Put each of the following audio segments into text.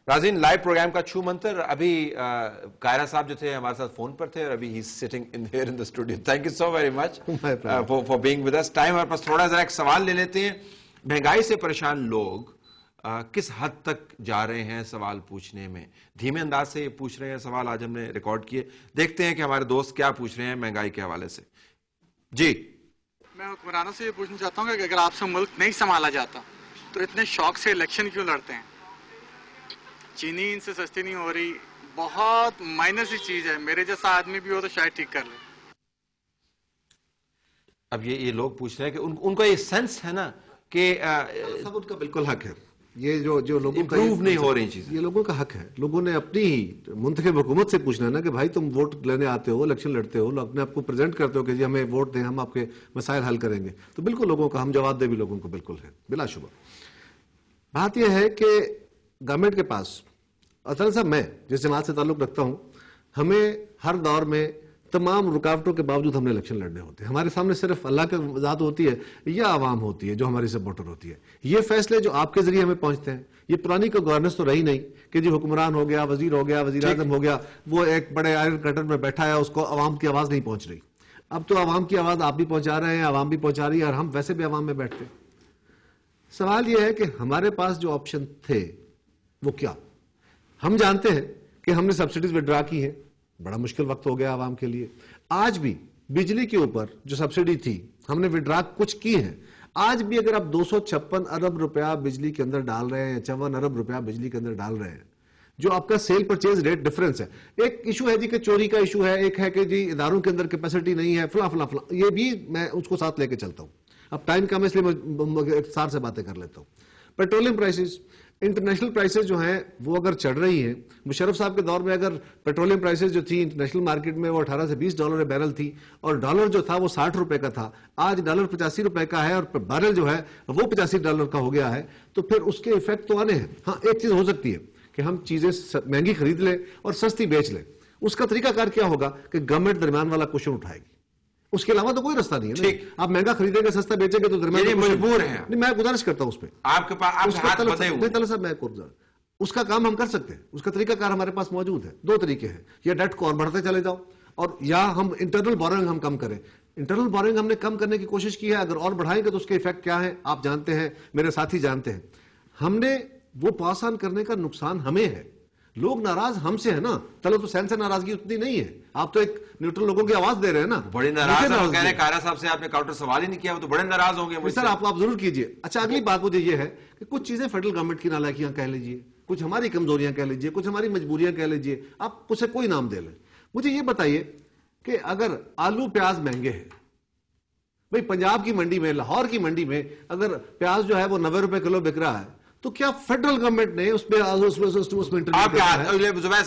नाज़रीन, live programme का छू मंतर अभी कायरा साहब जो थे हमारे साथ फोन पर थे और अभी ही sitting in here in the studio. Thank you so very much for being with us. Time हमारे पास थोड़ा सा, एक सवाल ले लेते हैं। महंगाई से परेशान लोग किस हद तक जा रहे हैं सवाल पूछने में? धीमे अंदाज से ये पूछ रहे हैं सवाल, आज हमने रिकॉर्ड किए। देखते हैं कि हमारे दोस्त क्या पूछ रहे हैं महंगाई के हवाले से। जी, मैं हुक्मरानों से ये पूछना चाहता हूँ कि अगर आपसे मुल्क नहीं संभाला जाता तो इतने शौक से इलेक्शन क्यों लड़ते हैं? चीनी इनसे सस्ती नहीं हो रही, बहुत माइनर सी चीज है, मेरे जैसा आदमी भी हो तो शायद ठीक कर ले। अब ये लोग पूछ रहे हैं कि उनको ये सेंस है ना कि सब उनका बिल्कुल हक है। ये जो लोगों का इम्प्रूव नहीं हो रही चीजें, ये लोगों का हक है। लोगों ने अपनी ही मुंतखब हुकूमत से पूछना है ना कि भाई तुम वोट लेने आते हो, इलेक्शन लड़ते हो, अपने आपको प्रेजेंट करते हो कि जी हमें वोट दें, हम आपके मसाइल हल करेंगे, तो बिल्कुल लोगों का हम जवाब दे भी लोगों को बिल्कुल है, बिलाशुबा। बात यह है कि गवर्नमेंट के पास, असल साहब मैं जिस जमात से ताल्लुक रखता हूं, हमें हर दौर में तमाम रुकावटों के बावजूद हमने इलेक्शन लड़ने होते हैं। हमारे सामने सिर्फ अल्लाह की ज़ात होती है या आवाम होती है जो हमारी सपोर्टर होती है। ये फैसले जो आपके जरिए हमें पहुंचते हैं, ये पुरानी को गवर्नेंस तो रही नहीं कि जी हुक्मरान हो गया, वजीर हो गया, वजीर आजम हो गया, वो एक बड़े आयरन कर्टन में बैठा है, उसको आवाम की आवाज नहीं पहुंच रही। अब तो आवाम की आवाज आप भी पहुंचा रहे हैं, आवाम भी पहुंचा रही है, और हम वैसे भी आवाम में बैठते हैं। सवाल यह है कि हमारे पास जो ऑप्शन थे वो क्या? हम जानते हैं कि हमने सब्सिडीज विड्रा की है, बड़ा मुश्किल वक्त हो गया आवाम के लिए। आज भी बिजली के ऊपर जो सब्सिडी थी हमने विड्रा कुछ की है। आज भी अगर आप 256 अरब रुपया बिजली के अंदर डाल रहे हैं, 54 अरब रुपया बिजली के अंदर डाल रहे हैं, जो आपका सेल परचेज रेट डिफरेंस है। एक इशू है जी कि चोरी का इशू है, एक है कि जी इदारों के अंदर कैपेसिटी नहीं है, फला फला फला, ये भी मैं उसको साथ लेके चलता हूं। अब टाइम कम है इसलिए मैं इख्तिसार से बातें कर लेता हूं। पेट्रोलियम प्राइसेस, इंटरनेशनल प्राइसेस जो हैं वो अगर चढ़ रही हैं, मुशर्रफ साहब के दौर में अगर पेट्रोलियम प्राइसेस जो थी इंटरनेशनल मार्केट में वो 18 से 20 डॉलर बैरल थी, और डॉलर जो था वो 60 रुपए का था, आज डॉलर 85 रुपए का है, और बैरल जो है वो 85 डॉलर का हो गया है, तो फिर उसके इफेक्ट तो आने हैं। हाँ, एक चीज हो सकती है कि हम चीजें महंगी खरीद लें और सस्ती बेच लें। उसका तरीकाकार क्या होगा कि गवर्नमेंट दरमियान वाला क्वेश्चन उठाएगी, उसके अलावा तो कोई रास्ता नहीं है। ठीक, आप महंगा खरीदेंगे सस्ता बेचेंगे तो दरमियान मजबूर है। नहीं, मैं गुजारिश करता हूं उस पर, आपके पास साहब मैं उसका काम हम कर सकते हैं, उसका तरीकाकार हमारे पास मौजूद है। दो तरीके हैं, या डेट को और बढ़ते चले जाओ, और या हम इंटरनल बोरिंग हम कम करें। इंटरनल बोरिंग हमने कम करने की कोशिश की है, अगर और बढ़ाएंगे तो उसके इफेक्ट क्या है आप जानते हैं, मेरे साथी जानते हैं। हमने वो पास ऑन करने का नुकसान हमें है, लोग नाराज हमसे है ना। चलो तो सैन से नाराजगी उतनी नहीं है, आप तो एक न्यूट्रल लोगों की आवाज दे रहे हैं ना। बड़े नाराज हैं, कह रहे हैं कायरा साहब से आपने काउंटर सवाल ही नहीं किया, वो तो बड़े नाराज होंगे। सर आप जरूर कीजिए। अच्छा, अगली बात मुझे ये है कि कुछ चीजें फेडरल गवर्नमेंट की नालायकियां कह लीजिए, कुछ हमारी कमजोरियां कह लीजिए, कुछ हमारी मजबूरियां कह लीजिए, आप उसे कोई नाम दे लें। मुझे ये बताइए कि अगर आलू प्याज महंगे हैं, भाई पंजाब की मंडी में, लाहौर की मंडी में अगर प्याज जो है वो 90 रुपए किलो बिक रहा है, तो क्या फेडरल गवर्नमेंट ने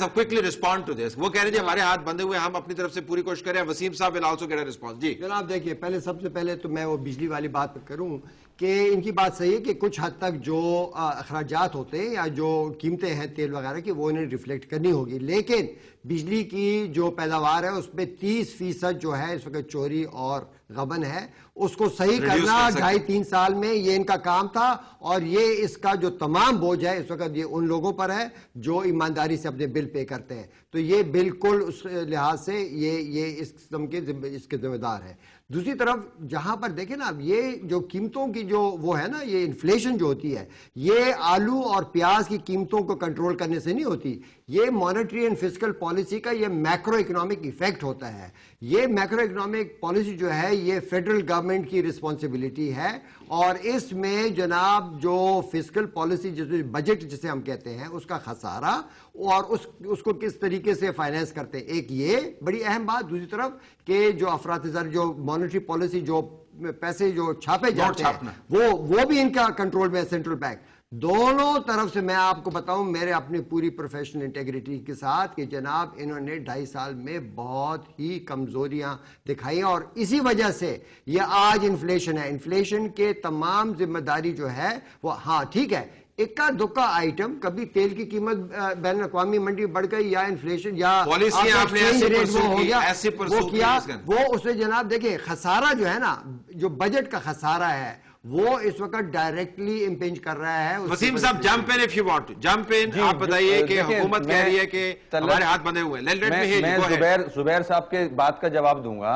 क्विकली रिस्पॉन्ड टू दिस? वो कह रहे हैं हमारे हाथ बंधे हुए, हम अपनी तरफ से पूरी कोशिश करें। वसीम साहब will also get a response. जी जनाब, देखिए पहले सबसे पहले तो मैं वो बिजली वाली बात करूं कि इनकी बात सही है कि कुछ हद तक जो अखराजात होते हैं या जो कीमतें हैं तेल वगैरह की, वो इन्हें रिफ्लेक्ट करनी होगी, लेकिन बिजली की जो पैदावार है उसमें 30% जो है इस वक्त चोरी और गबन है, उसको सही करना 2.5-3 साल में ये इनका काम था। और ये इसका जो तमाम बोझ है इस वक्त ये उन लोगों पर है जो ईमानदारी से अपने बिल पे करते हैं। तो ये बिल्कुल उस लिहाज से ये इस किस्म के इसके जिम्मेदार है। दूसरी तरफ जहां पर देखें ना, अब ये जो कीमतों की जो वो है ना, ये इन्फ्लेशन जो होती है, ये आलू और प्याज की कीमतों को कंट्रोल करने से नहीं होती, ये मॉनेटरी एंड फिस्कल पॉलिसी का ये मैक्रो इकोनॉमिक इफेक्ट होता है। ये मैक्रो इकोनॉमिक पॉलिसी जो है ये फेडरल गवर्नमेंट की रिस्पॉन्सिबिलिटी है, और इसमें जनाब जो फिस्कल पॉलिसी जिसे बजट जिसे हम कहते हैं उसका खसारा और उसको किस तरीके से फाइनेंस करते हैं, एक ये बड़ी अहम बात। दूसरी तरफ के जो अफरातज़र जो मॉनेटरी पॉलिसी जो पैसे जो छापे जाते हैं वो भी इनका कंट्रोल में है, सेंट्रल बैंक। दोनों तरफ से मैं आपको बताऊं मेरे अपनी पूरी प्रोफेशनल इंटेग्रिटी के साथ कि जनाब इन्होंने 2.5 साल में बहुत ही कमजोरियां दिखाई, और इसी वजह से ये आज इन्फ्लेशन है। इन्फ्लेशन के तमाम जिम्मेदारी जो है वो, हाँ ठीक है, इक्का दुक्का आइटम, कभी तेल की कीमत बैन अवी मंडी बढ़ गई या इन्फ्लेशन या रेट वो हो गया, वो किया, वो उसमें जनाब देखिए खसारा जो है ना, जो बजट का खसारा है वो इस वक्त डायरेक्टली इम्पेंज कर रहा है। वसीम साहब jump in if you want to jump in. आप बताइए कि हुकूमत कह रही है कि हमारे हाथ बंधे हुए हैं। मैं जुबैर साहब के बात का जवाब दूंगा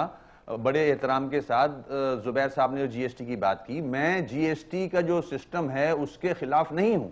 बड़े एहतराम के साथ। जुबैर साहब ने जो जीएसटी की बात की, मैं जीएसटी का जो सिस्टम है उसके खिलाफ नहीं हूं।